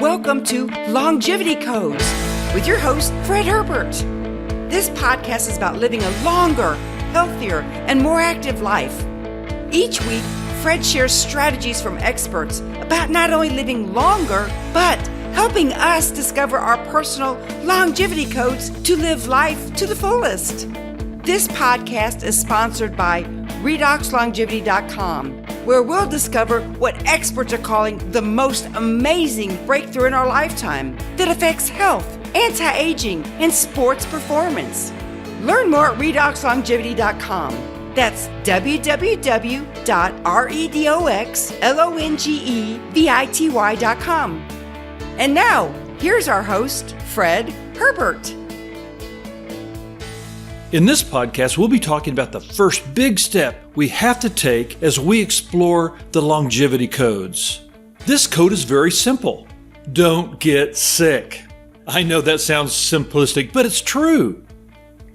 Welcome to Longevity Codes with your host, Fred Herbert. This podcast is about living a longer, healthier, and more active life. Each week, Fred shares strategies from experts about not only living longer, but helping us discover our personal longevity codes to live life to the fullest. This podcast is sponsored by RedoxLongevity.com, where we'll discover what experts are calling the most amazing breakthrough in our lifetime that affects health, anti-aging, and sports performance. Learn more at RedoxLongevity.com. That's www.RedoxLongevity.com. And now, here's our host, Fred Herbert. In this podcast, we'll be talking about the first big step we have to take as we explore the longevity codes. This code is very simple. Don't get sick. I know that sounds simplistic, but it's true.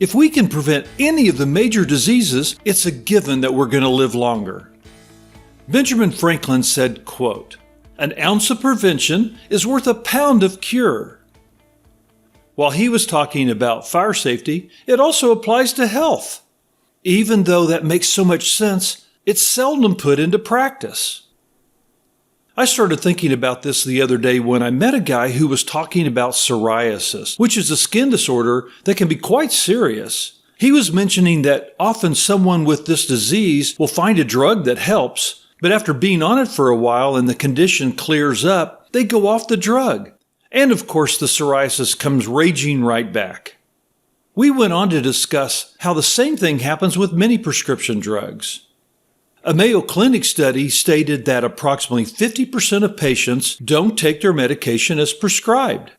If we can prevent any of the major diseases, it's a given that we're going to live longer. Benjamin Franklin said, quote, "An ounce of prevention is worth a pound of cure." While he was talking about fire safety, it also applies to health. Even though that makes so much sense, it's seldom put into practice. I started thinking about this the other day when I met a guy who was talking about psoriasis, which is a skin disorder that can be quite serious. He was mentioning that often someone with this disease will find a drug that helps, but after being on it for a while and the condition clears up, they go off the drug. And of course, the psoriasis comes raging right back. We went on to discuss how the same thing happens with many prescription drugs. A Mayo Clinic study stated that approximately 50% of patients don't take their medication as prescribed.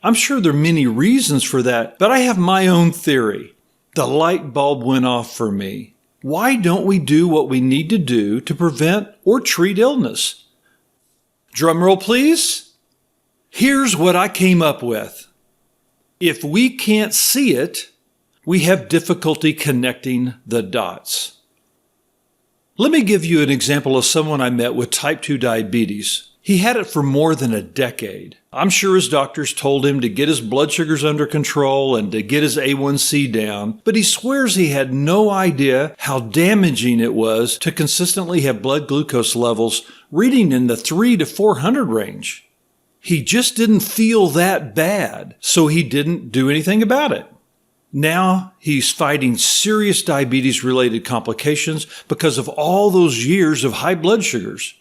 I'm sure there are many reasons for that, but I have my own theory. The light bulb went off for me. Why don't we do what we need to do to prevent or treat illness? Drum roll, please. Here's what I came up with. If we can't see it, we have difficulty connecting the dots. Let me give you an example of someone I met with type 2 diabetes. He had it for more than a decade. I'm sure his doctors told him to get his blood sugars under control and to get his A1C down, but he swears he had no idea how damaging it was to consistently have blood glucose levels reading in the 300 to 400 range. He just didn't feel that bad, so he didn't do anything about it. Now he's fighting serious diabetes-related complications because of all those years of high blood sugars.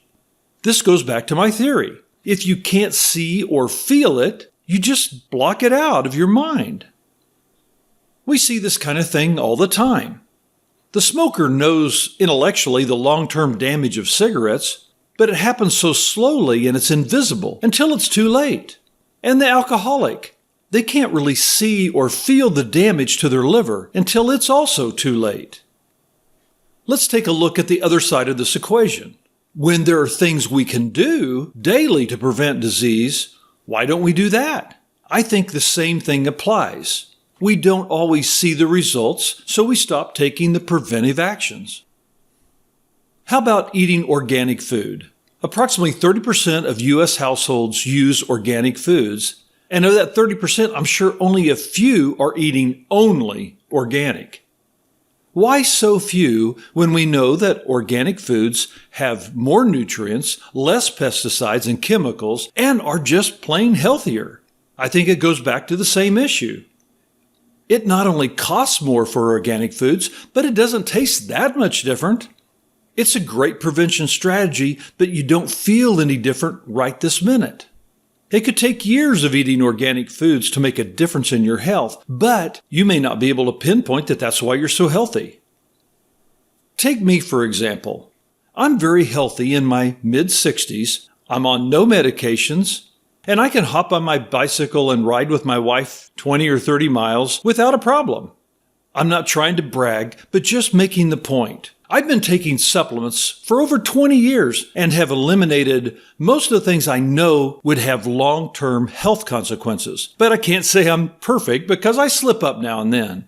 This goes back to my theory. If you can't see or feel it, you just block it out of your mind. We see this kind of thing all the time. The smoker knows intellectually the long-term damage of cigarettes, but it happens so slowly and it's invisible until it's too late. And the alcoholic, they can't really see or feel the damage to their liver until it's also too late. Let's take a look at the other side of this equation. When there are things we can do daily to prevent disease, why don't we do that? I think the same thing applies. We don't always see the results, so we stop taking the preventive actions. How about eating organic food? Approximately 30% of U.S. households use organic foods, and of that 30%, I'm sure only a few are eating only organic. Why so few when we know that organic foods have more nutrients, less pesticides and chemicals, and are just plain healthier? I think it goes back to the same issue. It not only costs more for organic foods, but it doesn't taste that much different. It's a great prevention strategy, but you don't feel any different right this minute. It could take years of eating organic foods to make a difference in your health, but you may not be able to pinpoint that that's why you're so healthy. Take me, for example. I'm very healthy in my mid-60s. I'm on no medications, and I can hop on my bicycle and ride with my wife 20 or 30 miles without a problem. I'm not trying to brag, but just making the point. I've been taking supplements for over 20 years and have eliminated most of the things I know would have long-term health consequences. But I can't say I'm perfect because I slip up now and then.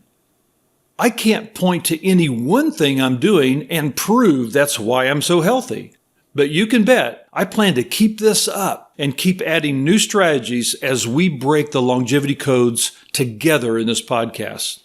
I can't point to any one thing I'm doing and prove that's why I'm so healthy. But you can bet I plan to keep this up and keep adding new strategies as we break the longevity codes together in this podcast.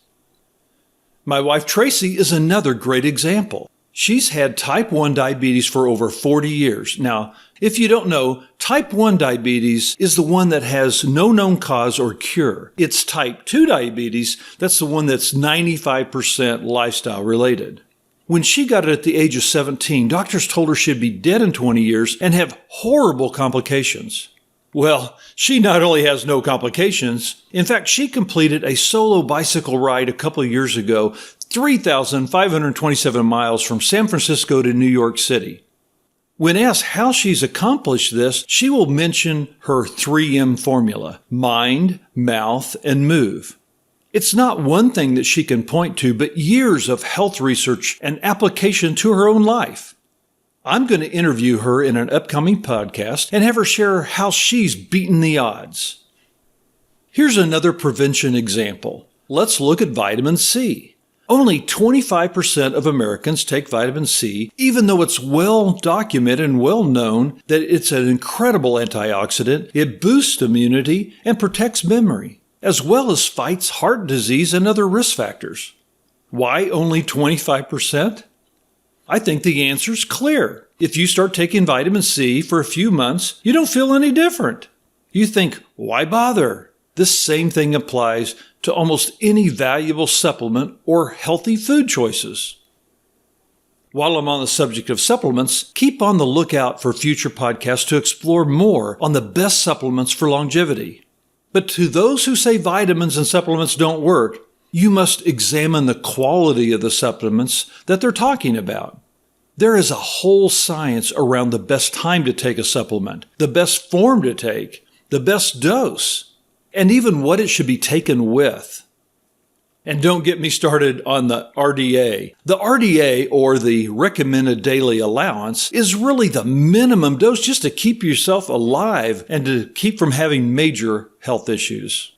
My wife Tracy is another great example. She's had type 1 diabetes for over 40 years. Now, if you don't know, type 1 diabetes is the one that has no known cause or cure. It's type 2 diabetes that's the one that's 95% lifestyle related. When she got it at the age of 17, doctors told her she'd be dead in 20 years and have horrible complications. Well, she not only has no complications, in fact, she completed a solo bicycle ride a couple of years ago, 3,527 miles from San Francisco to New York City. When asked how she's accomplished this, she will mention her 3M formula: mind, mouth, and move. It's not one thing that she can point to, but years of health research and application to her own life. I'm going to interview her in an upcoming podcast and have her share how she's beaten the odds. Here's another prevention example. Let's look at vitamin C. Only 25% of Americans take vitamin C, even though it's well documented and well known that it's an incredible antioxidant. It boosts immunity and protects memory, as well as fights heart disease and other risk factors. Why only 25%? I think the answer's clear. If you start taking vitamin C for a few months, you don't feel any different. You think, why bother? This same thing applies to almost any valuable supplement or healthy food choices. While I'm on the subject of supplements, keep on the lookout for future podcasts to explore more on the best supplements for longevity. But to those who say vitamins and supplements don't work, you must examine the quality of the supplements that they're talking about. There is a whole science around the best time to take a supplement, the best form to take, the best dose, and even what it should be taken with. And don't get me started on the RDA. The RDA, or the recommended daily allowance, is really the minimum dose just to keep yourself alive and to keep from having major health issues.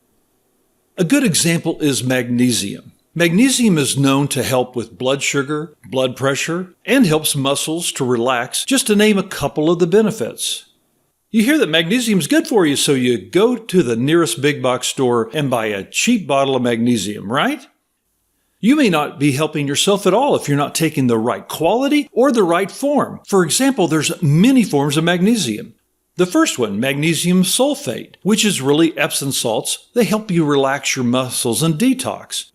A good example is magnesium. Magnesium is known to help with blood sugar, blood pressure, and helps muscles to relax, just to name a couple of the benefits. You hear that magnesium is good for you, so you go to the nearest big box store and buy a cheap bottle of magnesium, right? You may not be helping yourself at all if you're not taking the right quality or the right form. For example, there's many forms of magnesium. The first one, magnesium sulfate, which is really Epsom salts. They help you relax your muscles and detox.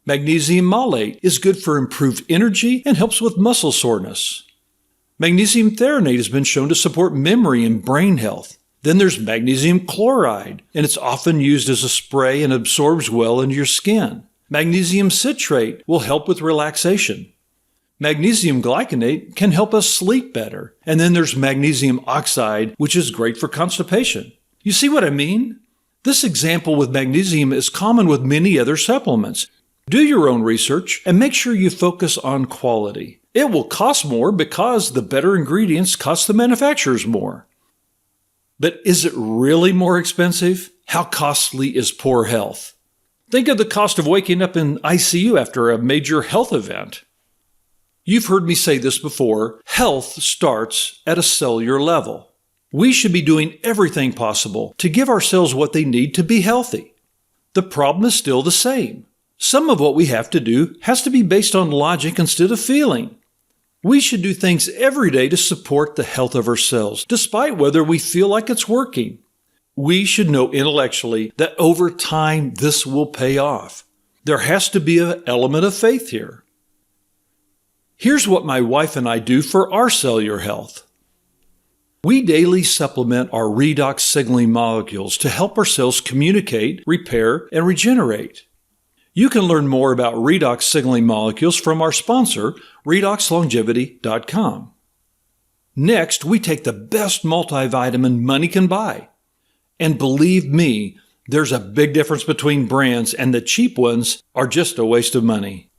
Magnesium malate is good for improved energy and helps with muscle soreness. Magnesium threonate has been shown to support memory and brain health. Then there's magnesium chloride, and it's often used as a spray and absorbs well into your skin. Magnesium citrate will help with relaxation. Magnesium glycinate can help us sleep better. And then there's magnesium oxide, which is great for constipation. You see what I mean? This example with magnesium is common with many other supplements. Do your own research and make sure you focus on quality. It will cost more because the better ingredients cost the manufacturers more. But is it really more expensive? How costly is poor health? Think of the cost of waking up in ICU after a major health event. You've heard me say this before, health starts at a cellular level. We should be doing everything possible to give our cells what they need to be healthy. The problem is still the same. Some of what we have to do has to be based on logic instead of feeling. We should do things every day to support the health of our cells, despite whether we feel like it's working. We should know intellectually that over time this will pay off. There has to be an element of faith here. Here's what my wife and I do for our cellular health. We daily supplement our redox signaling molecules to help our cells communicate, repair, and regenerate. You can learn more about redox signaling molecules from our sponsor, redoxlongevity.com. Next, we take the best multivitamin money can buy. And believe me, there's a big difference between brands, and the cheap ones are just a waste of money.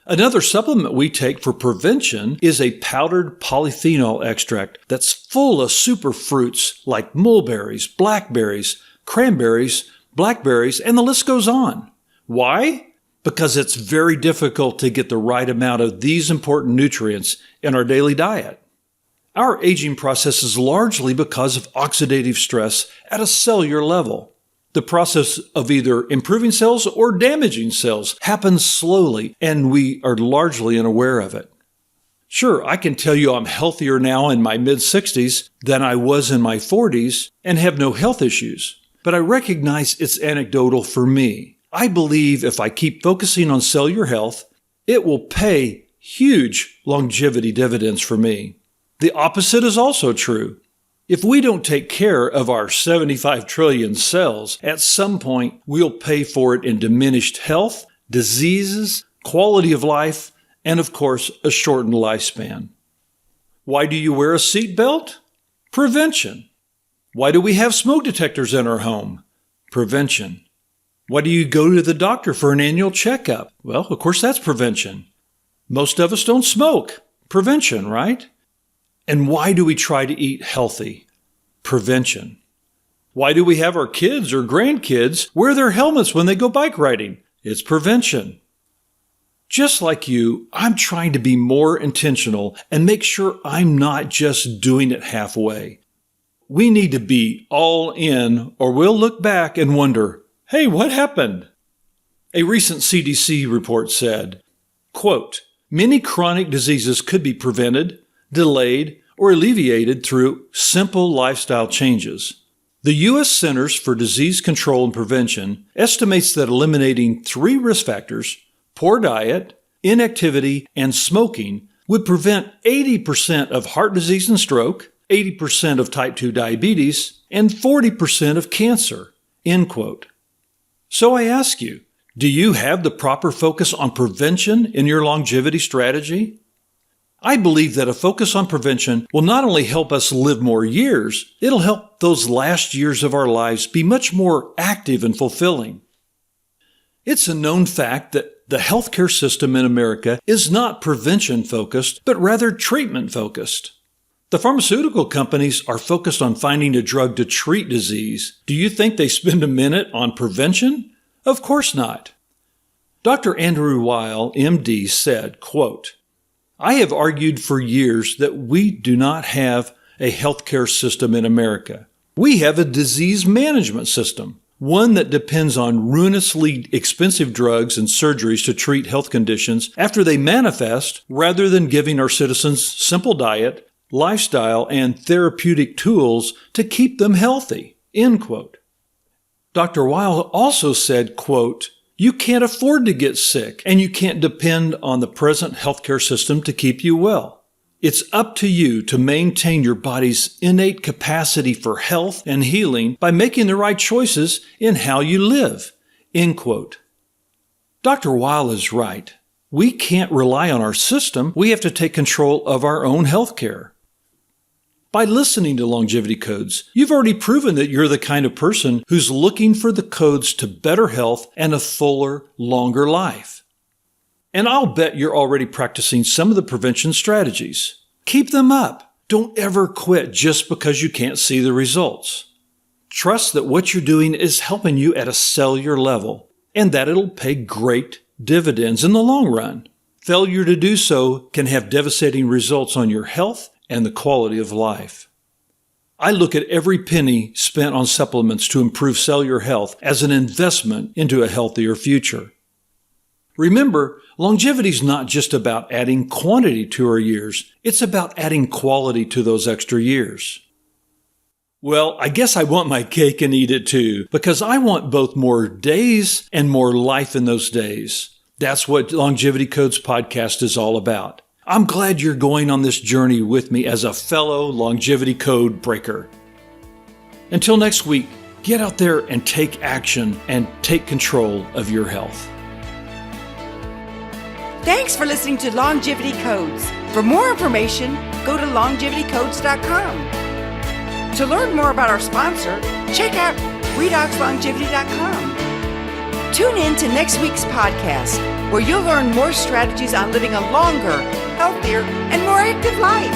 Another supplement we take for prevention is a powdered polyphenol extract that's full of superfruits like mulberries, blackberries, cranberries, blackberries, and the list goes on. Why? because it's very difficult to get the right amount of these important nutrients in our daily diet. Our aging process is largely because of oxidative stress at a cellular level. The process of either improving cells or damaging cells happens slowly, and we are largely unaware of it. Sure, I can tell you I'm healthier now in my mid-60s than I was in my 40s and have no health issues, but I recognize it's anecdotal for me. I believe if I keep focusing on cellular health, it will pay huge longevity dividends for me. The opposite is also true. If we don't take care of our 75 trillion cells, at some point we'll pay for it in diminished health, diseases, quality of life, and of course, a shortened lifespan. Why do you wear a seatbelt? Prevention. Why do we have smoke detectors in our home? Prevention. Why do you go to the doctor for an annual checkup? Well, of course, that's prevention. Most of us don't smoke. Prevention, right? And why do we try to eat healthy? Prevention. Why do we have our kids or grandkids wear their helmets when they go bike riding? It's prevention. Just like you, I'm trying to be more intentional and make sure I'm not just doing it halfway. We need to be all in, or we'll look back and wonder, hey, what happened? A recent CDC report said, quote, many chronic diseases could be prevented, delayed, or alleviated through simple lifestyle changes. The U.S. Centers for Disease Control and Prevention estimates that eliminating 3 risk factors, poor diet, inactivity, and smoking, would prevent 80% of heart disease and stroke, 80% of type 2 diabetes, and 40% of cancer, end quote. So I ask you, do you have the proper focus on prevention in your longevity strategy? I believe that a focus on prevention will not only help us live more years, it'll help those last years of our lives be much more active and fulfilling. It's a known fact that the healthcare system in America is not prevention-focused, but rather treatment-focused. The pharmaceutical companies are focused on finding a drug to treat disease. Do you think they spend a minute on prevention? Of course not. Dr. Andrew Weil, MD, said, quote, I have argued for years that we do not have a healthcare system in America. We have a disease management system, one that depends on ruinously expensive drugs and surgeries to treat health conditions after they manifest, rather than giving our citizens simple diet, lifestyle, and therapeutic tools to keep them healthy, end quote. Dr. Weil also said, quote, you can't afford to get sick, and you can't depend on the present healthcare system to keep you well. It's up to you to maintain your body's innate capacity for health and healing by making the right choices in how you live, end quote. Dr. Weil is right. We can't rely on our system. We have to take control of our own health care. By listening to Longevity Codes, you've already proven that you're the kind of person who's looking for the codes to better health and a fuller, longer life. And I'll bet you're already practicing some of the prevention strategies. Keep them up. Don't ever quit just because you can't see the results. Trust that what you're doing is helping you at a cellular level, and that it'll pay great dividends in the long run. Failure to do so can have devastating results on your health and the quality of life. I look at every penny spent on supplements to improve cellular health as an investment into a healthier future. Remember, longevity is not just about adding quantity to our years. It's about adding quality to those extra years. Well, I guess I want my cake and eat it too, because I want both more days and more life in those days. That's what Longevity Codes podcast is all about. I'm glad you're going on this journey with me as a fellow longevity code breaker. Until next week, get out there and take action and take control of your health. Thanks for listening to Longevity Codes. For more information, go to longevitycodes.com. To learn more about our sponsor, check out redoxlongevity.com. Tune in to next week's podcast, where you'll learn more strategies on living a longer, healthier, and more active life.